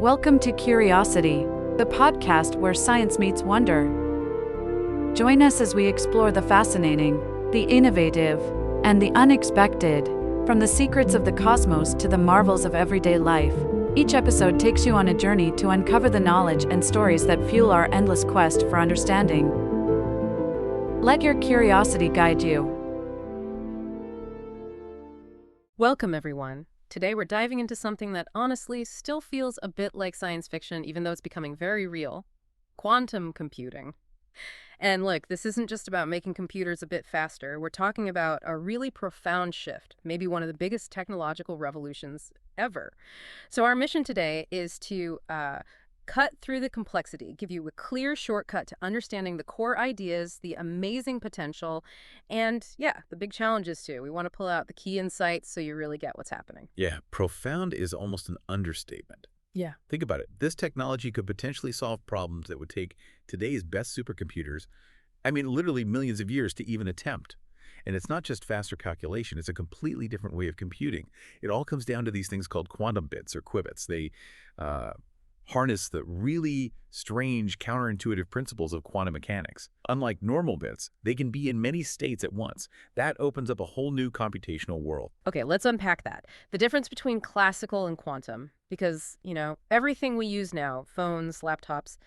Welcome to Curiosity, the podcast where science meets wonder. Join us as we explore the fascinating, the innovative, and the unexpected, from the secrets of the cosmos to the marvels of everyday life. Each episode takes you on a journey to uncover the knowledge and stories that fuel our endless quest for understanding. Let your curiosity guide you. Welcome, everyone. Today we're diving into something that honestly still feels a bit like science fiction, even though it's becoming very real: quantum computing. And look, this isn't just about making computers a bit faster. We're talking about a really profound shift, maybe one of the biggest technological revolutions ever. So our mission today is to cut through the complexity, give you a clear shortcut to understanding the core ideas, the amazing potential, and the big challenges too. We want to pull out the key insights so you really get what's happening. Yeah, profound is almost an understatement. Yeah. Think about it. This technology could potentially solve problems that would take today's best supercomputers, literally millions of years to even attempt. And it's not just faster calculation, it's a completely different way of computing. It all comes down to these things called quantum bits or qubits. They harness the really strange, counterintuitive principles of quantum mechanics. Unlike normal bits, they can be in many states at once. That opens up a whole new computational world. Okay, let's unpack that. The difference between classical and quantum, because, everything we use now, phones, laptops,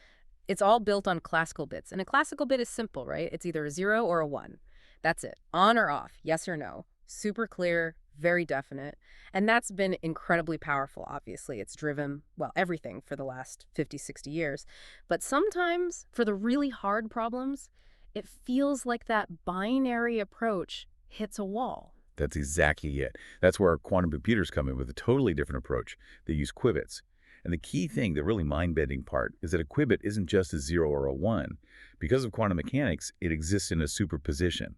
it's all built on classical bits. And a classical bit is simple, right? It's either a 0 or a 1. That's it. On or off, yes or no. Super clear, very definite. And that's been incredibly powerful, obviously. It's driven, everything for the last 50, 60 years. But sometimes, for the really hard problems, it feels like that binary approach hits a wall. That's exactly it. That's where quantum computers come in with a totally different approach. They use qubits. And the key thing, the really mind-bending part, is that a qubit isn't just a 0 or a 1. Because of quantum mechanics, it exists in a superposition.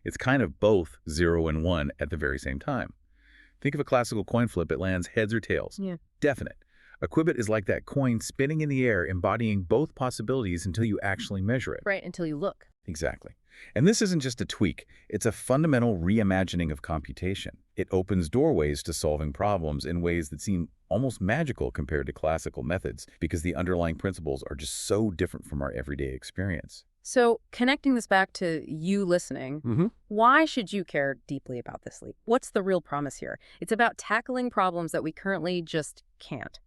It's kind of both 0 and 1 at the very same time. Think of a classical coin flip. It lands heads or tails. Yeah. Definite. A qubit is like that coin spinning in the air, embodying both possibilities until you actually measure it. Right, until you look. Exactly. And this isn't just a tweak. It's a fundamental reimagining of computation. It opens doorways to solving problems in ways that seem almost magical compared to classical methods, because the underlying principles are just so different from our everyday experience. So, connecting this back to you listening, why should you care deeply about this leap? What's the real promise here? It's about tackling problems that we currently just can't.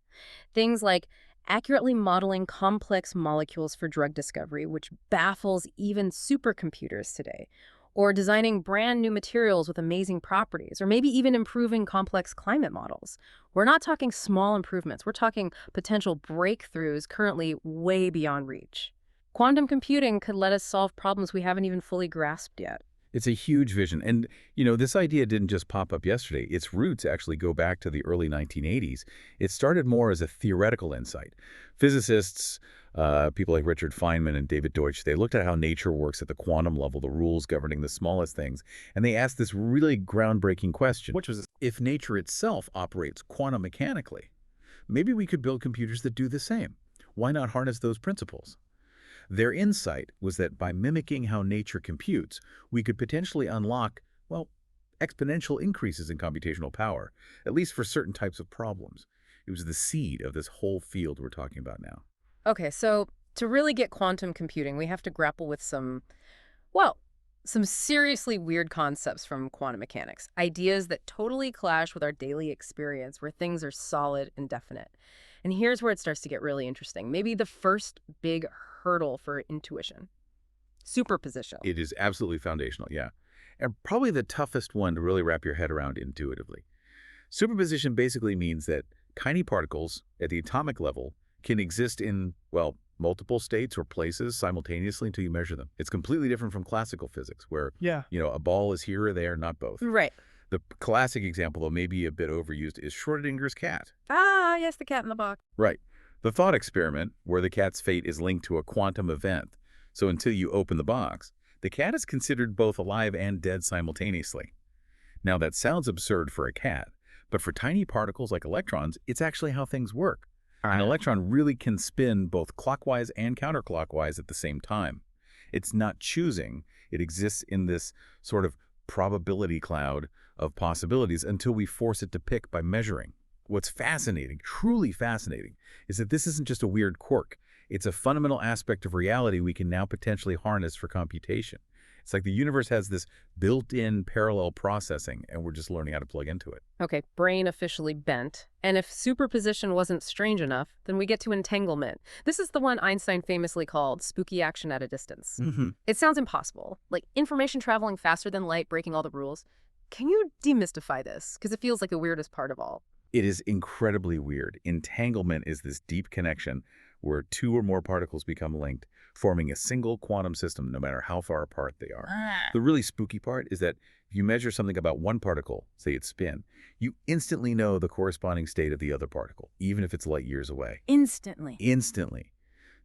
Things like accurately modeling complex molecules for drug discovery, which baffles even supercomputers today, or designing brand new materials with amazing properties, or maybe even improving complex climate models. We're not talking small improvements. We're talking potential breakthroughs currently way beyond reach. Quantum computing could let us solve problems we haven't even fully grasped yet. It's a huge vision. And, this idea didn't just pop up yesterday. Its roots actually go back to the early 1980s. It started more as a theoretical insight. Physicists, people like Richard Feynman and David Deutsch, they looked at how nature works at the quantum level, the rules governing the smallest things, and they asked this really groundbreaking question, which was, if nature itself operates quantum mechanically, maybe we could build computers that do the same. Why not harness those principles? Their insight was that by mimicking how nature computes, we could potentially unlock, exponential increases in computational power, at least for certain types of problems. It was the seed of this whole field we're talking about now. Okay, so to really get quantum computing, we have to grapple with some seriously weird concepts from quantum mechanics, ideas that totally clash with our daily experience where things are solid and definite. And here's where it starts to get really interesting. Maybe the first big hurdle for intuition: superposition. It is absolutely foundational, yeah. And probably the toughest one to really wrap your head around intuitively. Superposition basically means that tiny particles at the atomic level can exist in, multiple states or places simultaneously until you measure them. It's completely different from classical physics where, a ball is here or there, not both. Right. The classic example, though maybe a bit overused, is Schrodinger's cat. Ah, yes, the cat in the box. Right. The thought experiment, where the cat's fate is linked to a quantum event. So until you open the box, the cat is considered both alive and dead simultaneously. Now that sounds absurd for a cat, but for tiny particles like electrons, it's actually how things work. An electron really can spin both clockwise and counterclockwise at the same time. It's not choosing. It exists in this sort of probability cloud of possibilities until we force it to pick by measuring. What's fascinating, truly fascinating, is that this isn't just a weird quirk. It's a fundamental aspect of reality we can now potentially harness for computation. It's like the universe has this built-in parallel processing, and we're just learning how to plug into it. Okay, brain officially bent. And if superposition wasn't strange enough, then we get to entanglement. This is the one Einstein famously called spooky action at a distance. It sounds impossible, like information traveling faster than light, breaking all the rules. Can you demystify this? Because it feels like the weirdest part of all. It is incredibly weird. Entanglement is this deep connection where two or more particles become linked, forming a single quantum system no matter how far apart they are. The really spooky part is that if you measure something about one particle, say its spin, you instantly know the corresponding state of the other particle, even if it's light years away. Instantly. Instantly.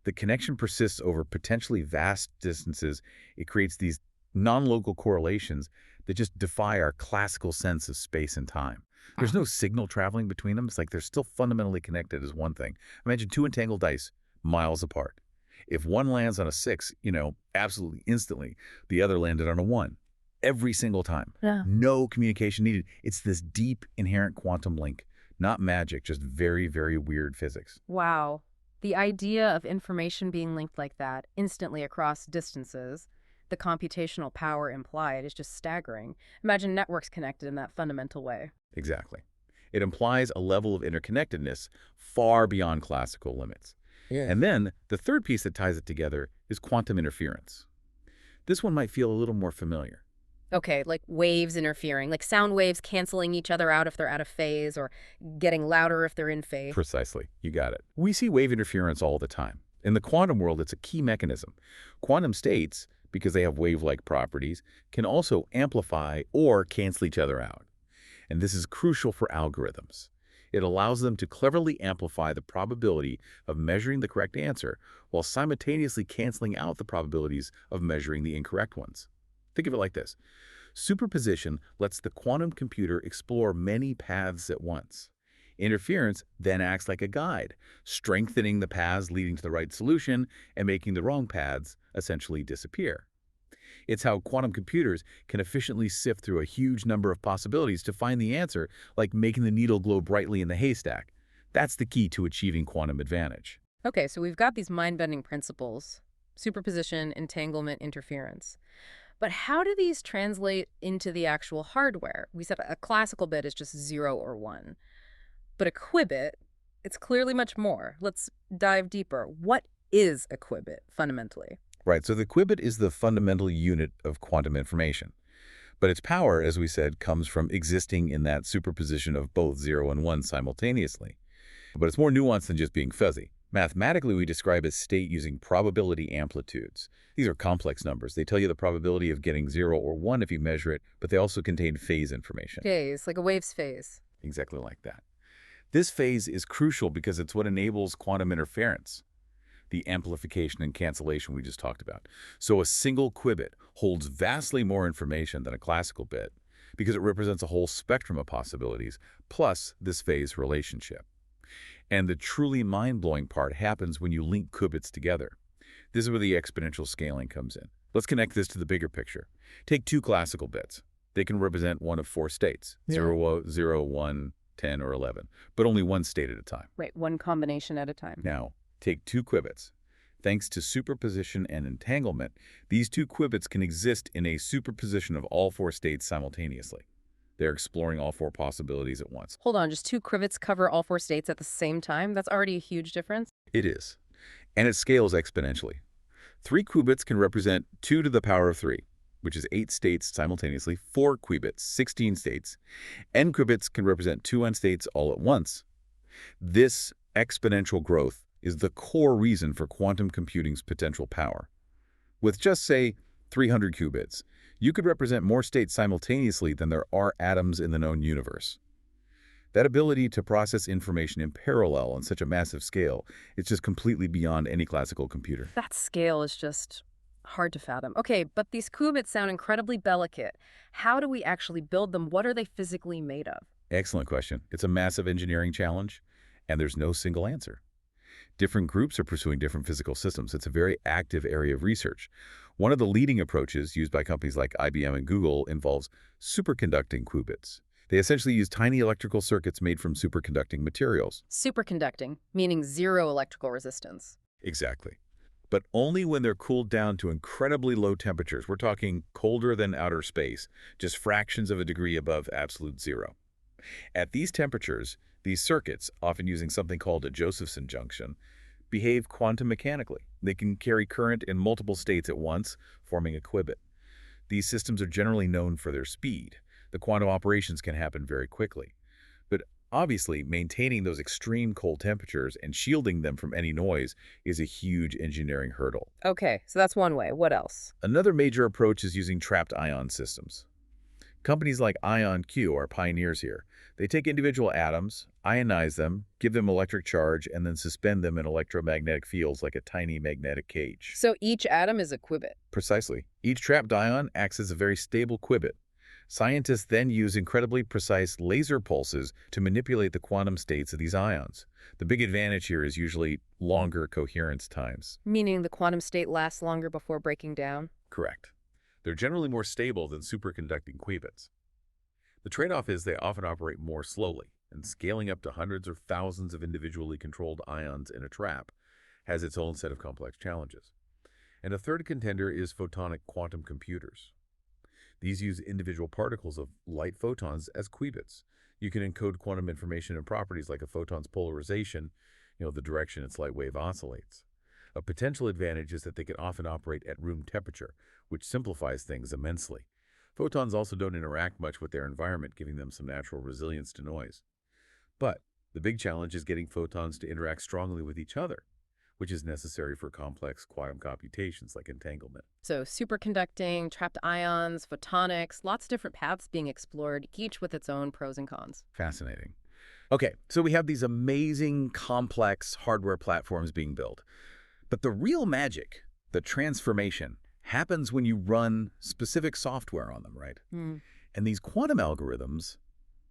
The connection persists over potentially vast distances. It creates these non-local correlations that just defy our classical sense of space and time. There's no signal traveling between them. It's like they're still fundamentally connected as one thing. Imagine two entangled dice miles apart. If one lands on a 6, absolutely instantly, the other landed on a 1. Every single time. Yeah. No communication needed. It's this deep inherent quantum link. Not magic, just very, very weird physics. Wow. The idea of information being linked like that, instantly across distances, the computational power implied is just staggering. Imagine networks connected in that fundamental way. Exactly. It implies a level of interconnectedness far beyond classical limits. Yeah. And then the third piece that ties it together is quantum interference. This one might feel a little more familiar. Okay, like waves interfering, like sound waves canceling each other out if they're out of phase or getting louder if they're in phase. Precisely. You got it. We see wave interference all the time. In the quantum world, it's a key mechanism. Quantum states, because they have wave-like properties, can also amplify or cancel each other out. And this is crucial for algorithms. It allows them to cleverly amplify the probability of measuring the correct answer while simultaneously canceling out the probabilities of measuring the incorrect ones. Think of it like this. Superposition lets the quantum computer explore many paths at once. Interference then acts like a guide, strengthening the paths leading to the right solution and making the wrong paths essentially disappear. It's how quantum computers can efficiently sift through a huge number of possibilities to find the answer, like making the needle glow brightly in the haystack. That's the key to achieving quantum advantage. Okay, so we've got these mind-bending principles: superposition, entanglement, interference. But how do these translate into the actual hardware? We said a classical bit is just 0 or 1. But a qubit, it's clearly much more. Let's dive deeper. What is a qubit, fundamentally? Right, so the qubit is the fundamental unit of quantum information. But its power, as we said, comes from existing in that superposition of both 0 and 1 simultaneously. But it's more nuanced than just being fuzzy. Mathematically, we describe a state using probability amplitudes. These are complex numbers. They tell you the probability of getting 0 or 1 if you measure it, but they also contain phase information. Phase, like a wave's phase. Exactly like that. This phase is crucial because it's what enables quantum interference, the amplification and cancellation we just talked about. So a single qubit holds vastly more information than a classical bit because it represents a whole spectrum of possibilities, plus this phase relationship. And the truly mind-blowing part happens when you link qubits together. This is where the exponential scaling comes in. Let's connect this to the bigger picture. Take two classical bits. They can represent one of 4 states, 0, 1, 10, or 11, but only one state at a time. Right, one combination at a time. Now, take two qubits. Thanks to superposition and entanglement, these two qubits can exist in a superposition of all 4 states simultaneously. They're exploring all 4 possibilities at once. Hold on, just 2 qubits cover all 4 states at the same time? That's already a huge difference. It is. And it scales exponentially. 3 qubits can represent 2 to the power of 3, which is 8 states simultaneously. 4 qubits, 16 states. N qubits can represent 2 N states all at once. This exponential growth is the core reason for quantum computing's potential power. With just, say, 300 qubits, you could represent more states simultaneously than there are atoms in the known universe. That ability to process information in parallel on such a massive scale is just completely beyond any classical computer. That scale is just hard to fathom. Okay, but these qubits sound incredibly delicate. How do we actually build them? What are they physically made of? Excellent question. It's a massive engineering challenge, and there's no single answer. Different groups are pursuing different physical systems. It's a very active area of research. One of the leading approaches used by companies like IBM and Google involves superconducting qubits. They essentially use tiny electrical circuits made from superconducting materials. Superconducting, meaning zero electrical resistance. Exactly. But only when they're cooled down to incredibly low temperatures. We're talking colder than outer space, just fractions of a degree above absolute zero. At these temperatures, these circuits, often using something called a Josephson junction, behave quantum mechanically. They can carry current in multiple states at once, forming a qubit. These systems are generally known for their speed. The quantum operations can happen very quickly. But obviously, maintaining those extreme cold temperatures and shielding them from any noise is a huge engineering hurdle. Okay, so that's one way. What else? Another major approach is using trapped ion systems. Companies like IonQ are pioneers here. They take individual atoms, ionize them, give them electric charge, and then suspend them in electromagnetic fields like a tiny magnetic cage. So each atom is a qubit. Precisely. Each trapped ion acts as a very stable qubit. Scientists then use incredibly precise laser pulses to manipulate the quantum states of these ions. The big advantage here is usually longer coherence times. Meaning the quantum state lasts longer before breaking down? Correct. They're generally more stable than superconducting qubits. The trade-off is they often operate more slowly, and scaling up to hundreds or thousands of individually controlled ions in a trap has its own set of complex challenges. And a third contender is photonic quantum computers. These use individual particles of light photons as qubits. You can encode quantum information and properties like a photon's polarization, the direction its light wave oscillates. A potential advantage is that they can often operate at room temperature, which simplifies things immensely. Photons also don't interact much with their environment, giving them some natural resilience to noise. But the big challenge is getting photons to interact strongly with each other, which is necessary for complex quantum computations like entanglement. So superconducting, trapped ions, photonics, lots of different paths being explored, each with its own pros and cons. Fascinating. Okay, so we have these amazing, complex hardware platforms being built. But the real magic, the transformation, happens when you run specific software on them, right? And these quantum algorithms,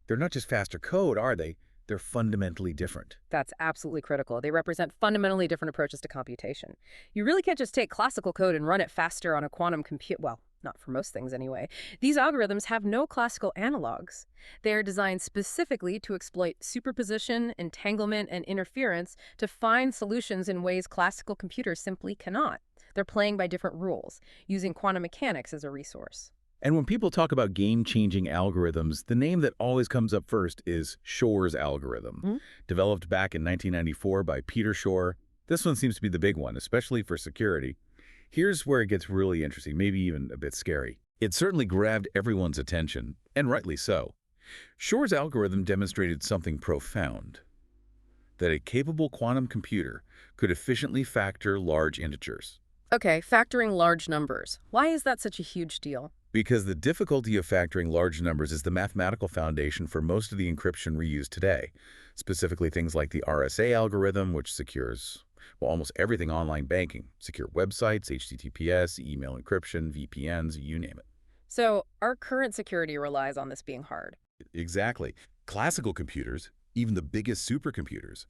they're not just faster code, are they? They're fundamentally different. That's absolutely critical. They represent fundamentally different approaches to computation. You really can't just take classical code and run it faster on a quantum compute. Well, not for most things anyway. These algorithms have no classical analogs. They are designed specifically to exploit superposition, entanglement, and interference to find solutions in ways classical computers simply cannot. They're playing by different rules, using quantum mechanics as a resource. And when people talk about game-changing algorithms, the name that always comes up first is Shor's algorithm. Developed back in 1994 by Peter Shor. This one seems to be the big one, especially for security. Here's where it gets really interesting, maybe even a bit scary. It certainly grabbed everyone's attention, and rightly so. Shor's algorithm demonstrated something profound: that a capable quantum computer could efficiently factor large integers. Okay, factoring large numbers. Why is that such a huge deal? Because the difficulty of factoring large numbers is the mathematical foundation for most of the encryption we use today, specifically things like the RSA algorithm, which secures, almost everything online banking, secure websites, HTTPS, email encryption, VPNs, you name it. So our current security relies on this being hard. Exactly. Classical computers, even the biggest supercomputers,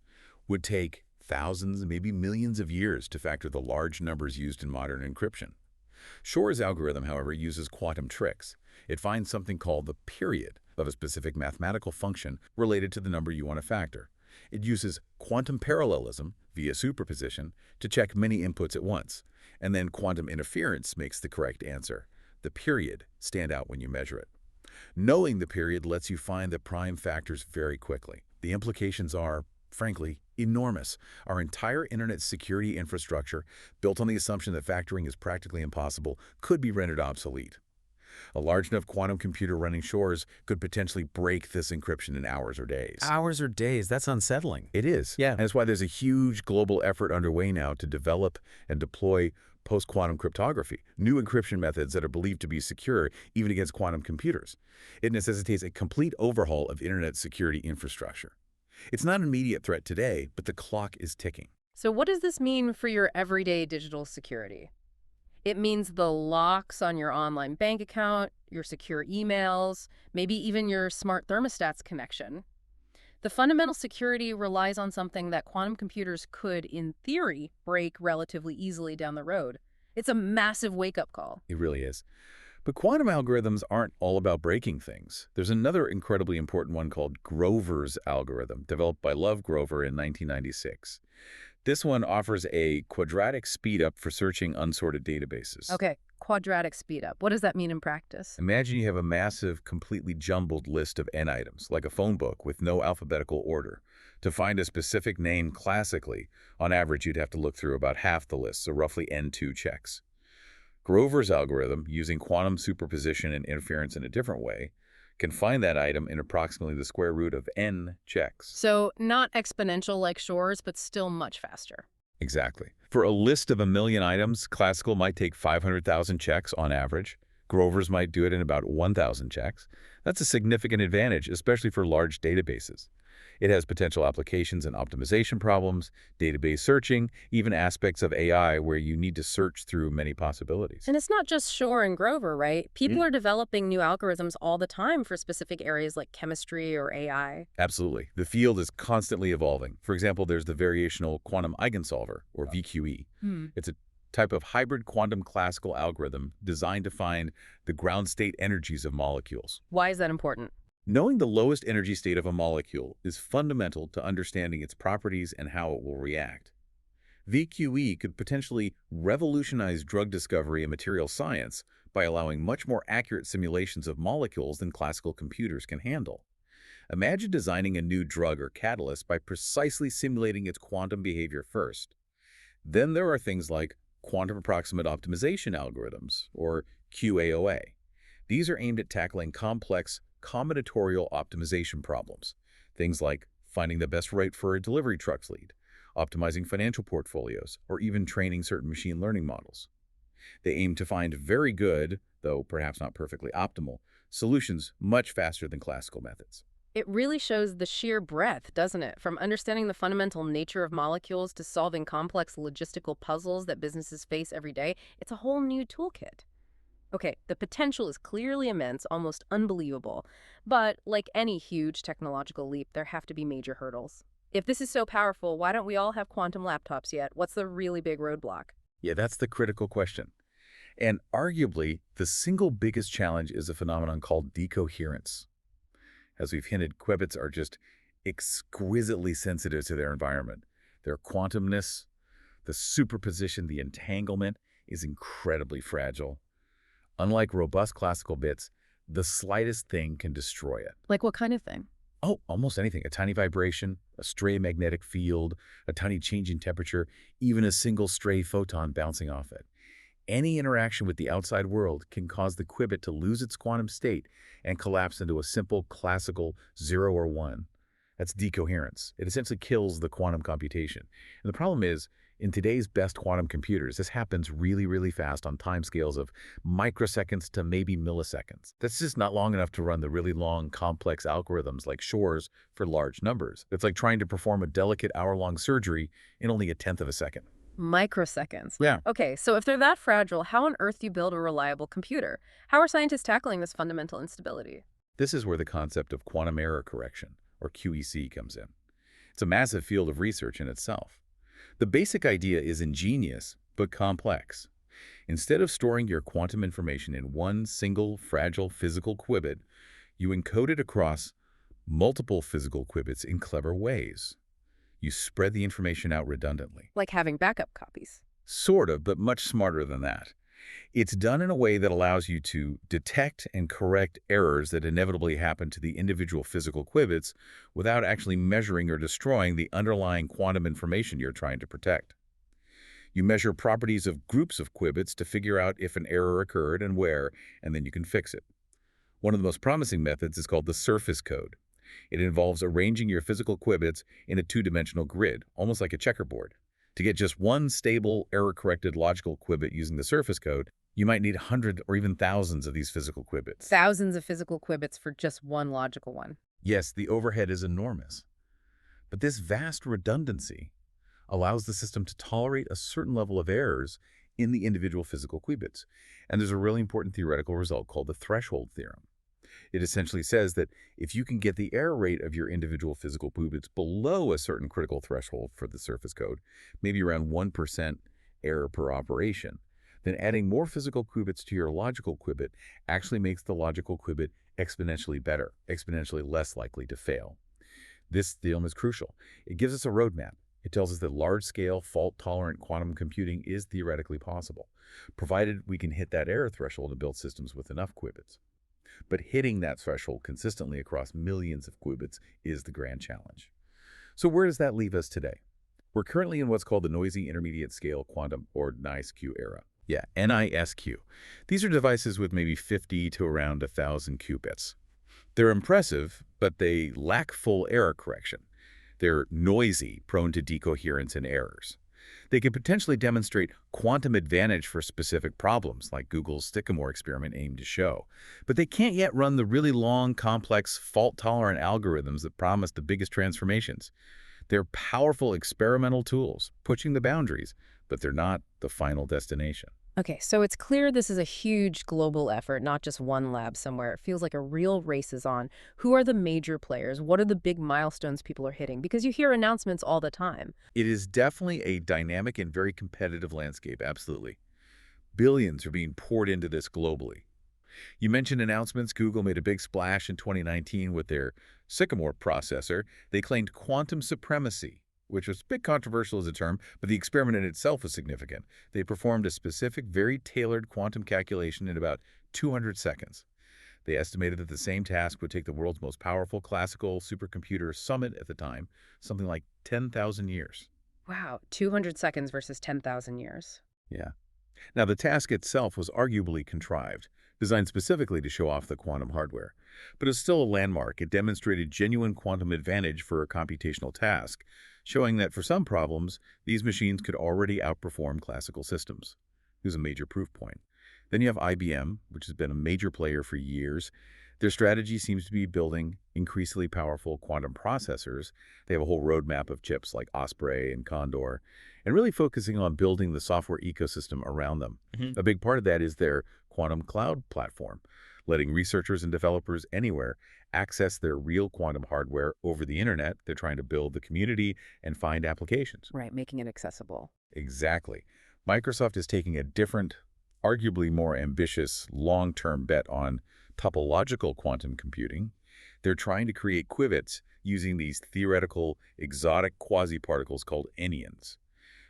would take thousands, maybe millions of years to factor the large numbers used in modern encryption. Shor's algorithm, however, uses quantum tricks. It finds something called the period of a specific mathematical function related to the number you want to factor. It uses quantum parallelism via superposition to check many inputs at once, and then quantum interference makes the correct answer, the period, stand out when you measure it. Knowing the period lets you find the prime factors very quickly. The implications are, frankly, enormous. Our entire internet security infrastructure, built on the assumption that factoring is practically impossible, could be rendered obsolete. A large enough quantum computer running Shor's could potentially break this encryption in hours or days. Hours or days? That's unsettling. It is. Yeah. And that's why there's a huge global effort underway now to develop and deploy post-quantum cryptography, new encryption methods that are believed to be secure even against quantum computers. It necessitates a complete overhaul of internet security infrastructure. It's not an immediate threat today, but the clock is ticking. So what does this mean for your everyday digital security? It means the locks on your online bank account, your secure emails, maybe even your smart thermostat's connection. The fundamental security relies on something that quantum computers could, in theory, break relatively easily down the road. It's a massive wake-up call. It really is. But quantum algorithms aren't all about breaking things. There's another incredibly important one called Grover's algorithm, developed by Love Grover in 1996. This one offers a quadratic speedup for searching unsorted databases. Okay, quadratic speedup. What does that mean in practice? Imagine you have a massive, completely jumbled list of n items, like a phone book with no alphabetical order. To find a specific name classically, on average you'd have to look through about half the list, so roughly n2 checks. Grover's algorithm, using quantum superposition and interference in a different way, can find that item in approximately the square root of n checks. So not exponential like Shor's, but still much faster. Exactly. For a list of 1 million items, classical might take 500,000 checks on average. Grover's might do it in about 1,000 checks. That's a significant advantage, especially for large databases. It has potential applications in optimization problems, database searching, even aspects of AI where you need to search through many possibilities. And it's not just Shor and Grover, right? People are developing new algorithms all the time for specific areas like chemistry or AI. Absolutely. The field is constantly evolving. For example, there's the variational quantum eigensolver, or VQE. It's a type of hybrid quantum classical algorithm designed to find the ground state energies of molecules. Why is that important? Knowing the lowest energy state of a molecule is fundamental to understanding its properties and how it will react. VQE could potentially revolutionize drug discovery and material science by allowing much more accurate simulations of molecules than classical computers can handle. Imagine designing a new drug or catalyst by precisely simulating its quantum behavior first. Then there are things like quantum approximate optimization algorithms, or QAOA. These are aimed at tackling complex combinatorial optimization problems, things like finding the best rate for a delivery truck's lead, optimizing financial portfolios, or even training certain machine learning models. They aim to find very good, though perhaps not perfectly optimal, solutions much faster than classical methods. It really shows the sheer breadth, doesn't it? From understanding the fundamental nature of molecules to solving complex logistical puzzles that businesses face every day. It's a whole new toolkit. Okay, the potential is clearly immense, almost unbelievable. But like any huge technological leap, there have to be major hurdles. If this is so powerful, why don't we all have quantum laptops yet? What's the really big roadblock? Yeah, that's the critical question. And arguably, the single biggest challenge is a phenomenon called decoherence. As we've hinted, qubits are just exquisitely sensitive to their environment. Their quantumness, the superposition, the entanglement is incredibly fragile. Unlike robust classical bits, the slightest thing can destroy it. Like what kind of thing? Oh, almost anything. A tiny vibration, a stray magnetic field, a tiny change in temperature, even a single stray photon bouncing off it. Any interaction with the outside world can cause the qubit to lose its quantum state and collapse into a simple classical 0 or 1. That's decoherence. It essentially kills the quantum computation. And the problem is, in today's best quantum computers, this happens really, really fast on timescales of microseconds to maybe milliseconds. That's just not long enough to run the really long, complex algorithms like Shor's for large numbers. It's like trying to perform a delicate hour-long surgery in only 1/10 of a second. Microseconds. Yeah. Okay, so if they're that fragile, how on earth do you build a reliable computer? How are scientists tackling this fundamental instability? This is where the concept of quantum error correction, or QEC, comes in. It's a massive field of research in itself. The basic idea is ingenious, but complex. Instead of storing your quantum information in one single, fragile physical qubit, you encode it across multiple physical qubits in clever ways. You spread the information out redundantly. Like having backup copies. Sort of, but much smarter than that. It's done in a way that allows you to detect and correct errors that inevitably happen to the individual physical qubits without actually measuring or destroying the underlying quantum information you're trying to protect. You measure properties of groups of qubits to figure out if an error occurred and where, and then you can fix it. One of the most promising methods is called the surface code. It involves arranging your physical qubits in a two-dimensional grid, almost like a checkerboard. To get just one stable, error-corrected logical qubit using the surface code, you might need hundreds or even thousands of these physical qubits. Thousands of physical qubits for just one logical one. Yes, the overhead is enormous. But this vast redundancy allows the system to tolerate a certain level of errors in the individual physical qubits. And there's a really important theoretical result called the threshold theorem. It essentially says that if you can get the error rate of your individual physical qubits below a certain critical threshold for the surface code, maybe around 1% error per operation, then adding more physical qubits to your logical qubit actually makes the logical qubit exponentially better, exponentially less likely to fail. This theorem is crucial. It gives us a roadmap. It tells us that large-scale, fault-tolerant quantum computing is theoretically possible, provided we can hit that error threshold and build systems with enough qubits. But hitting that threshold consistently across millions of qubits is the grand challenge. So where does that leave us today? We're currently in what's called the noisy intermediate scale quantum, or NISQ era. Yeah, NISQ. These are devices with maybe 50 to around 1,000 qubits. They're impressive, but they lack full error correction. They're noisy, prone to decoherence and errors. They can potentially demonstrate quantum advantage for specific problems, like Google's Sycamore experiment aimed to show. But they can't yet run the really long, complex, fault-tolerant algorithms that promise the biggest transformations. They're powerful experimental tools, pushing the boundaries, but they're not the final destination. Okay, so it's clear this is a huge global effort, not just one lab somewhere. It feels like a real race is on. Who are the major players? What are the big milestones people are hitting? Because you hear announcements all the time. It is definitely a dynamic and very competitive landscape, absolutely. Billions are being poured into this globally. You mentioned announcements. Google made a big splash in 2019 with their Sycamore processor. They claimed quantum supremacy, which was a bit controversial as a term, but the experiment in itself was significant. They performed a specific, very tailored quantum calculation in about 200 seconds. They estimated that the same task would take the world's most powerful classical supercomputer summit at the time, something like 10,000 years. Wow, 200 seconds versus 10,000 years. Yeah. Now, the task itself was arguably contrived, designed specifically to show off the quantum hardware. But it's still a landmark. It demonstrated genuine quantum advantage for a computational task, showing that for some problems, these machines could already outperform classical systems. Here's a major proof point. Then you have IBM, which has been a major player for years. Their strategy seems to be building increasingly powerful quantum processors. They have a whole roadmap of chips like Osprey and Condor, and really focusing on building the software ecosystem around them. A big part of that is their quantum cloud platform, letting researchers and developers anywhere access their real quantum hardware over the internet. They're trying to build the community and find applications. Right, making it accessible. Exactly. Microsoft is taking a different, arguably more ambitious, long-term bet on topological quantum computing. They're trying to create qubits using these theoretical, exotic quasi-particles called anyons.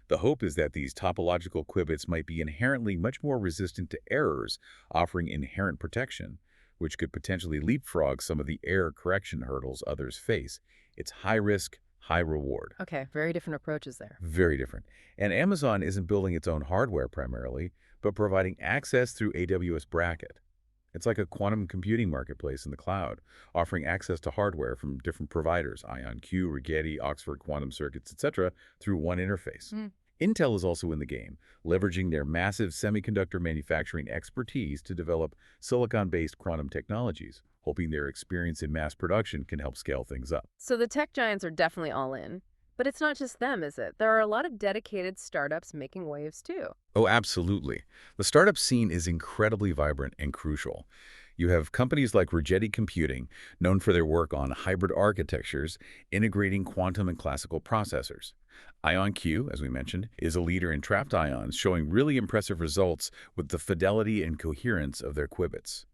The hope is that these topological qubits might be inherently much more resistant to errors, offering inherent protection, which could potentially leapfrog some of the error correction hurdles others face. It's high risk, high reward. Okay, very different approaches there. Very different. And Amazon isn't building its own hardware primarily, but providing access through AWS Bracket. It's like a quantum computing marketplace in the cloud, offering access to hardware from different providers, IonQ, Rigetti, Oxford Quantum Circuits, etc., through one interface. Intel is also in the game, leveraging their massive semiconductor manufacturing expertise to develop silicon-based quantum technologies, hoping their experience in mass production can help scale things up. So the tech giants are definitely all in. But it's not just them, is it? There are a lot of dedicated startups making waves, too. Oh, absolutely. The startup scene is incredibly vibrant and crucial. You have companies like Rigetti Computing, known for their work on hybrid architectures, integrating quantum and classical processors. IonQ, as we mentioned, is a leader in trapped ions, showing really impressive results with the fidelity and coherence of their qubits.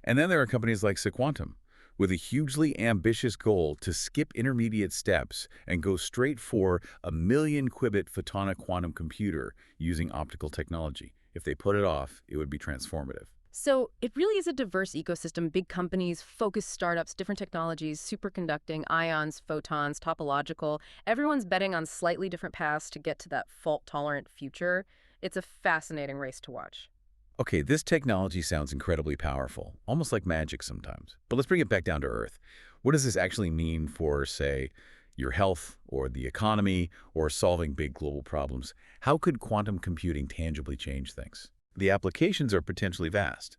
And then there are companies like Sequantum, with a hugely ambitious goal to skip intermediate steps and go straight for a 1,000,000-qubit photonic quantum computer using optical technology. If they put it off, it would be transformative. So it really is a diverse ecosystem, big companies, focused startups, different technologies, superconducting, ions, photons, topological. Everyone's betting on slightly different paths to get to that fault-tolerant future. It's a fascinating race to watch. Okay, this technology sounds incredibly powerful, almost like magic sometimes. But let's bring it back down to earth. What does this actually mean for, say, your health or the economy or solving big global problems? How could quantum computing tangibly change things? The applications are potentially vast.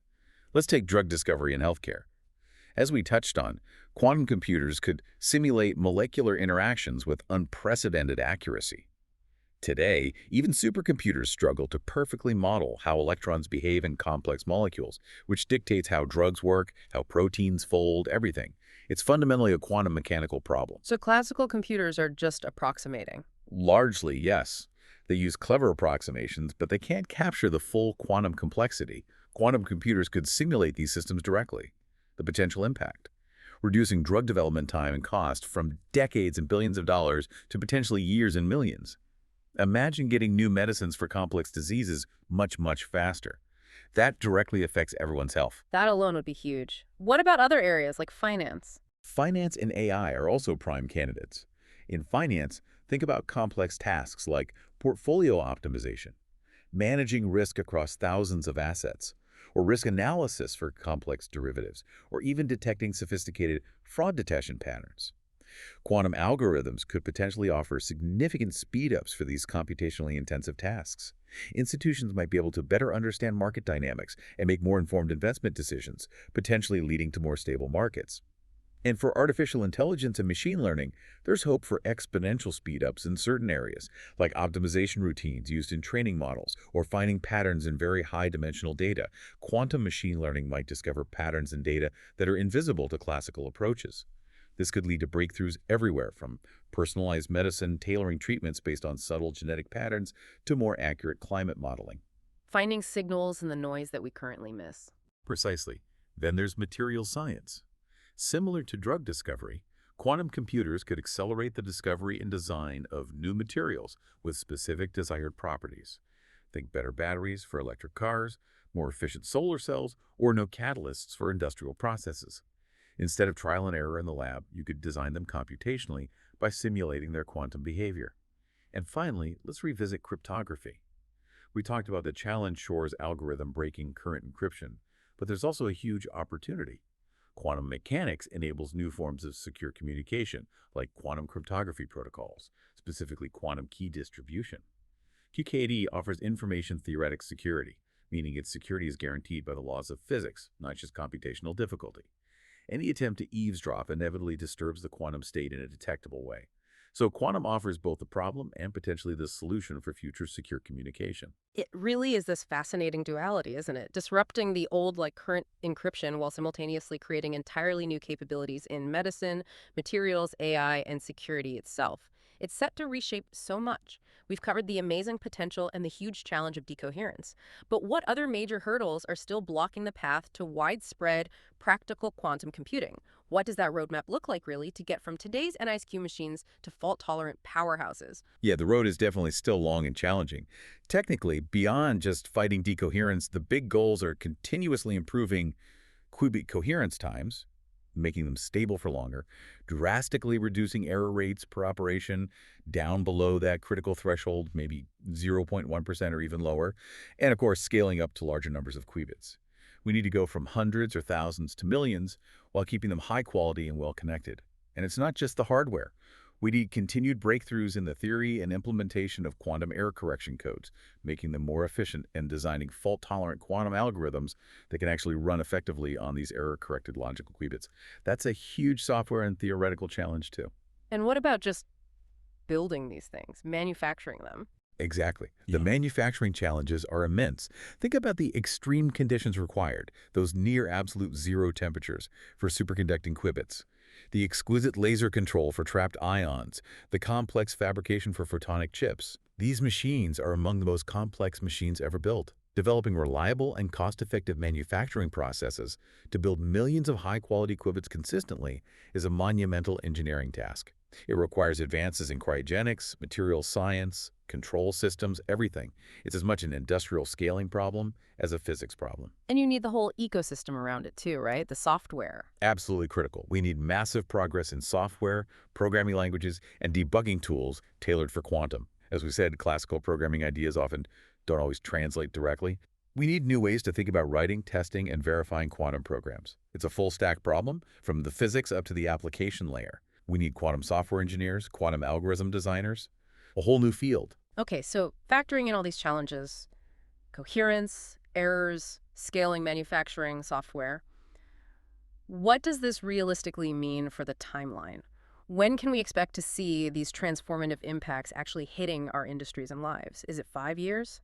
Let's take drug discovery in healthcare. As we touched on, quantum computers could simulate molecular interactions with unprecedented accuracy. Today, even supercomputers struggle to perfectly model how electrons behave in complex molecules, which dictates how drugs work, how proteins fold, everything. It's fundamentally a quantum mechanical problem. So classical computers are just approximating. Largely, yes. They use clever approximations, but they can't capture the full quantum complexity. Quantum computers could simulate these systems directly. The potential impact: reducing drug development time and cost from decades and billions of dollars to potentially years and millions. Imagine getting new medicines for complex diseases much, much faster. That directly affects everyone's health. That alone would be huge. What about other areas like finance? Finance and AI are also prime candidates. In finance, think about complex tasks like portfolio optimization, managing risk across thousands of assets, or risk analysis for complex derivatives, or even detecting sophisticated fraud detection patterns. Quantum algorithms could potentially offer significant speed-ups for these computationally intensive tasks. Institutions might be able to better understand market dynamics and make more informed investment decisions, potentially leading to more stable markets. And for artificial intelligence and machine learning, there's hope for exponential speed-ups in certain areas, like optimization routines used in training models or finding patterns in very high-dimensional data. Quantum machine learning might discover patterns in data that are invisible to classical approaches. This could lead to breakthroughs everywhere, from personalized medicine tailoring treatments based on subtle genetic patterns to more accurate climate modeling. Finding signals in the noise that we currently miss. Precisely. Then there's material science. Similar to drug discovery, quantum computers could accelerate the discovery and design of new materials with specific desired properties. Think better batteries for electric cars, more efficient solar cells, or no catalysts for industrial processes. Instead of trial and error in the lab, you could design them computationally by simulating their quantum behavior. And finally, let's revisit cryptography. We talked about the challenge Shor's algorithm breaking current encryption, but there's also a huge opportunity. Quantum mechanics enables new forms of secure communication, like quantum cryptography protocols, specifically quantum key distribution. QKD offers information theoretic security, meaning its security is guaranteed by the laws of physics, not just computational difficulty. Any attempt to eavesdrop inevitably disturbs the quantum state in a detectable way. So quantum offers both the problem and potentially the solution for future secure communication. It really is this fascinating duality, isn't it? Disrupting the old, current encryption while simultaneously creating entirely new capabilities in medicine, materials, AI, and security itself. It's set to reshape so much. We've covered the amazing potential and the huge challenge of decoherence. But what other major hurdles are still blocking the path to widespread, practical quantum computing? What does that roadmap look like, really, to get from today's NISQ machines to fault-tolerant powerhouses? Yeah, the road is definitely still long and challenging. Technically, beyond just fighting decoherence, the big goals are continuously improving qubit coherence times, making them stable for longer, drastically reducing error rates per operation down below that critical threshold, maybe 0.1% or even lower, and of course scaling up to larger numbers of qubits. We need to go from hundreds or thousands to millions while keeping them high quality and well connected. And it's not just the hardware. We need continued breakthroughs in the theory and implementation of quantum error correction codes, making them more efficient and designing fault-tolerant quantum algorithms that can actually run effectively on these error-corrected logical qubits. That's a huge software and theoretical challenge, too. And what about just building these things, manufacturing them? Exactly. The manufacturing challenges are immense. Think about the extreme conditions required, those near absolute zero temperatures for superconducting qubits, the exquisite laser control for trapped ions, the complex fabrication for photonic chips. These machines are among the most complex machines ever built. Developing reliable and cost-effective manufacturing processes to build millions of high-quality qubits consistently is a monumental engineering task. It requires advances in cryogenics, material science, control systems, everything. It's as much an industrial scaling problem as a physics problem. And you need the whole ecosystem around it too, right? The software. Absolutely critical. We need massive progress in software, programming languages, and debugging tools tailored for quantum. As we said, classical programming ideas often don't always translate directly. We need new ways to think about writing, testing, and verifying quantum programs. It's a full-stack problem, from the physics up to the application layer. We need quantum software engineers, quantum algorithm designers, a whole new field. Okay, so factoring in all these challenges, coherence, errors, scaling manufacturing software, what does this realistically mean for the timeline? When can we expect to see these transformative impacts actually hitting our industries and lives? Is it 5 years?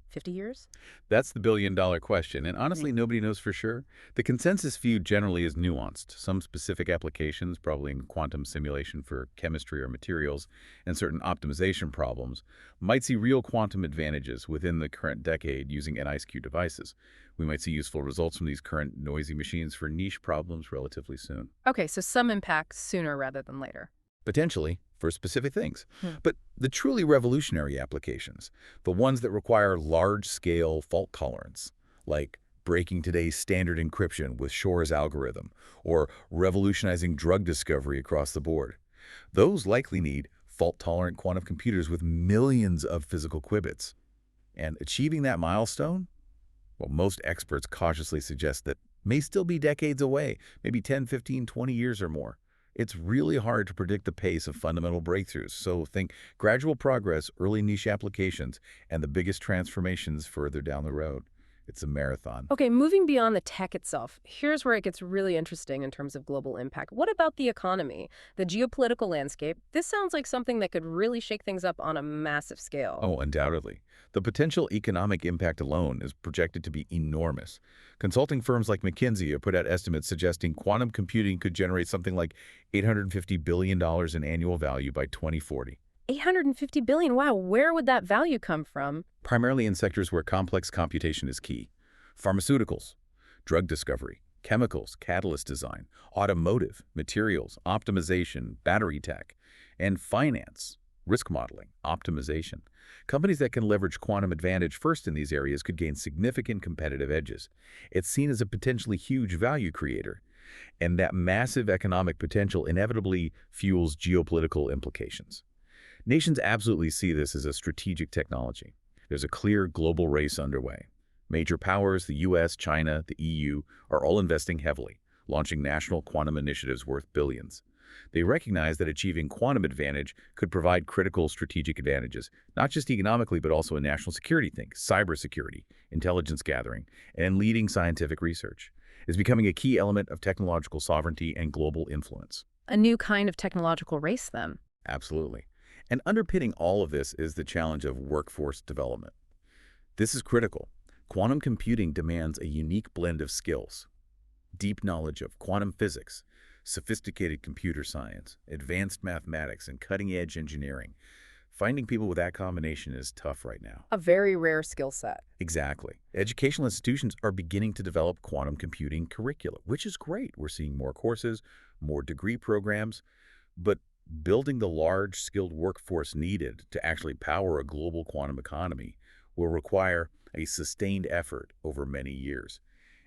50 years? That's the billion-dollar question, and honestly, nobody knows for sure. The consensus view generally is nuanced. Some specific applications, probably in quantum simulation for chemistry or materials, and certain optimization problems, might see real quantum advantages within the current decade using NISQ devices. We might see useful results from these current noisy machines for niche problems relatively soon. Okay, so some impact sooner rather than later. Potentially for specific things. But the truly revolutionary applications, the ones that require large-scale fault tolerance, like breaking today's standard encryption with Shor's algorithm, or revolutionizing drug discovery across the board, those likely need fault-tolerant quantum computers with millions of physical qubits. And achieving that milestone, well, most experts cautiously suggest that may still be decades away, maybe 10, 15, 20 years or more. It's really hard to predict the pace of fundamental breakthroughs, so think gradual progress, early niche applications, and the biggest transformations further down the road. It's a marathon. Okay, moving beyond the tech itself, here's where it gets really interesting in terms of global impact. What about the economy, the geopolitical landscape? This sounds like something that could really shake things up on a massive scale. Oh, undoubtedly. The potential economic impact alone is projected to be enormous. Consulting firms like McKinsey have put out estimates suggesting quantum computing could generate something like $850 billion in annual value by 2040. 850 billion, wow, where would that value come from? Primarily in sectors where complex computation is key. Pharmaceuticals, drug discovery, chemicals, catalyst design, automotive, materials, optimization, battery tech, and finance, risk modeling, optimization. Companies that can leverage quantum advantage first in these areas could gain significant competitive edges. It's seen as a potentially huge value creator, and that massive economic potential inevitably fuels geopolitical implications. Nations absolutely see this as a strategic technology. There's a clear global race underway. Major powers, the US, China, the EU, are all investing heavily, launching national quantum initiatives worth billions. They recognize that achieving quantum advantage could provide critical strategic advantages, not just economically, but also in national security things, cybersecurity, intelligence gathering, and in leading scientific research. It's becoming a key element of technological sovereignty and global influence. A new kind of technological race, then. Absolutely. And underpinning all of this is the challenge of workforce development. This is critical. Quantum computing demands a unique blend of skills: deep knowledge of quantum physics, sophisticated computer science, advanced mathematics, and cutting-edge engineering. Finding people with that combination is tough right now. A very rare skill set. Exactly. Educational institutions are beginning to develop quantum computing curricula, which is great. We're seeing more courses, more degree programs, but building the large, skilled workforce needed to actually power a global quantum economy will require a sustained effort over many years.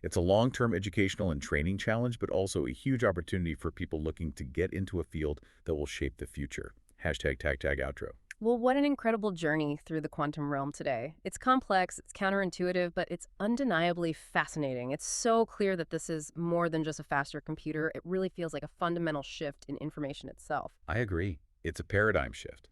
It's a long-term educational and training challenge, but also a huge opportunity for people looking to get into a field that will shape the future. Hashtag tag outro. Well, what an incredible journey through the quantum realm today. It's complex, it's counterintuitive, but it's undeniably fascinating. It's so clear that this is more than just a faster computer. It really feels like a fundamental shift in information itself. I agree. It's a paradigm shift.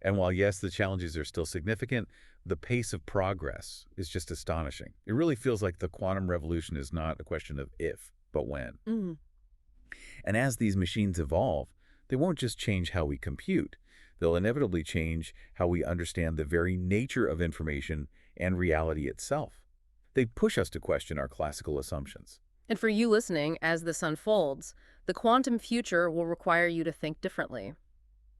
And while, yes, the challenges are still significant, the pace of progress is just astonishing. It really feels like the quantum revolution is not a question of if, but when. And as these machines evolve, they won't just change how we compute. They'll inevitably change how we understand the very nature of information and reality itself. They push us to question our classical assumptions. And for you listening, as this unfolds, the quantum future will require you to think differently.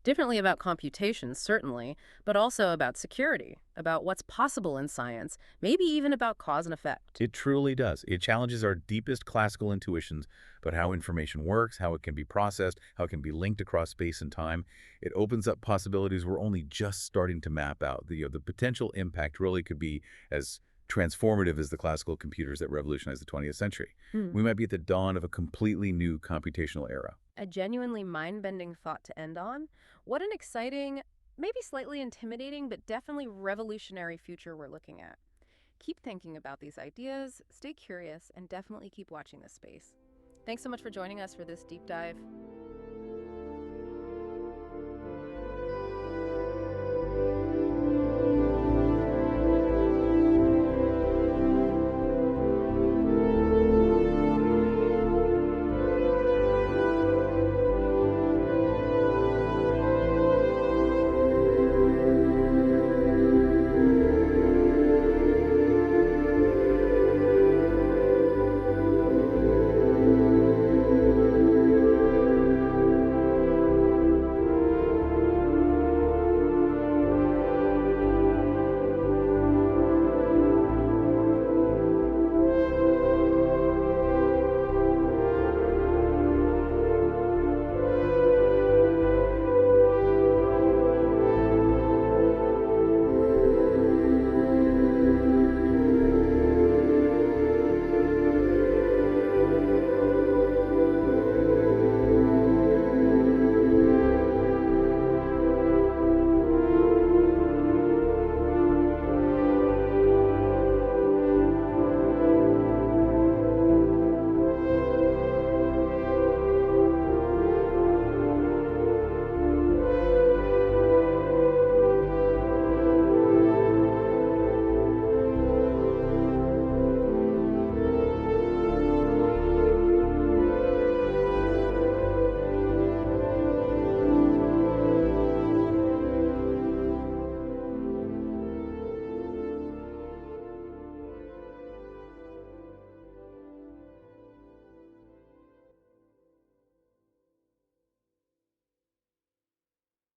Differently about computation, certainly, but also about security, about what's possible in science, maybe even about cause and effect. It truly does. It challenges our deepest classical intuitions about how information works, how it can be processed, how it can be linked across space and time. It opens up possibilities we're only just starting to map out. The potential impact really could be as transformative as the classical computers that revolutionized the 20th century. We might be at the dawn of a completely new computational era. A genuinely mind-bending thought to end on. What an exciting, maybe slightly intimidating, but definitely revolutionary future we're looking at. Keep thinking about these ideas, stay curious, and definitely keep watching this space. Thanks so much for joining us for this deep dive.